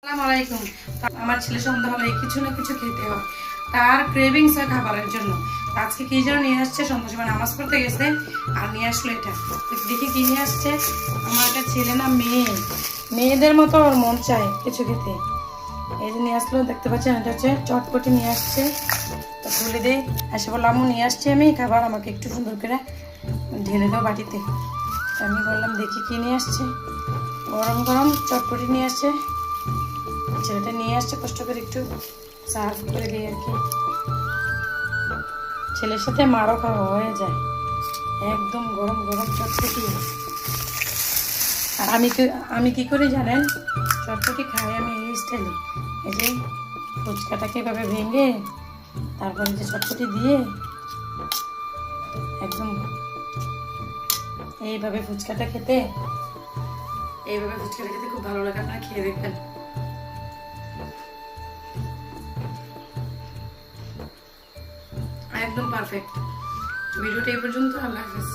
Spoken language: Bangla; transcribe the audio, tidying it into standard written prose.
আসসালামু আলাইকুম। আমার ছেলে সন্ধ্যা হলে কিছু না কিছু খেতে হয়, তার ক্রেভিংস হয় খাবারের জন্য। আজকে কি যেন নিয়ে আসছে, সন্ধ্যার সময় নামাজ পড়তে গেছে আর নিয়ে আসলো এটা। দেখি কি নিয়ে আসছে। আমার একটা ছেলে না মেয়েদের মতো ওর মন চায় কিছু খেতে। এই যে নিয়ে আসলো, দেখতে পাচ্ছেন এটা হচ্ছে চটপটি নিয়ে আসছে। তো খুলে দেই, এসে বললাম আম্মু নিয়ে আসছি আমি খাবার, আমাকে একটু সুন্দর করে ঢেলে দাও বাটিতে। আমি বললাম দেখি কি নিয়ে আসছে। গরম গরম চটপটি নিয়ে আসছে। ছেলেটা নিয়ে আসছে, কষ্ট করে একটু সার্ভ করে দিই আর কি। ছেলের সাথে মারও খাওয়া হয়ে যায়, একদম গরম গরম চটপটি। আর আমি কি করি জানেন, চটপটি খাই আমি এই স্টাইলে। এই যে ফুচকাটাকে এভাবে ভেঙে তারপরে যে চটপটি দিয়ে একদম এইভাবে ফুচকাটা খেতে খুব ভালো লাগে। আপনারা খেয়ে দেখবেন। একদম পারফেক্ট। ভিডিওটা এই পর্যন্ত। আল্লাহ হাফেজ।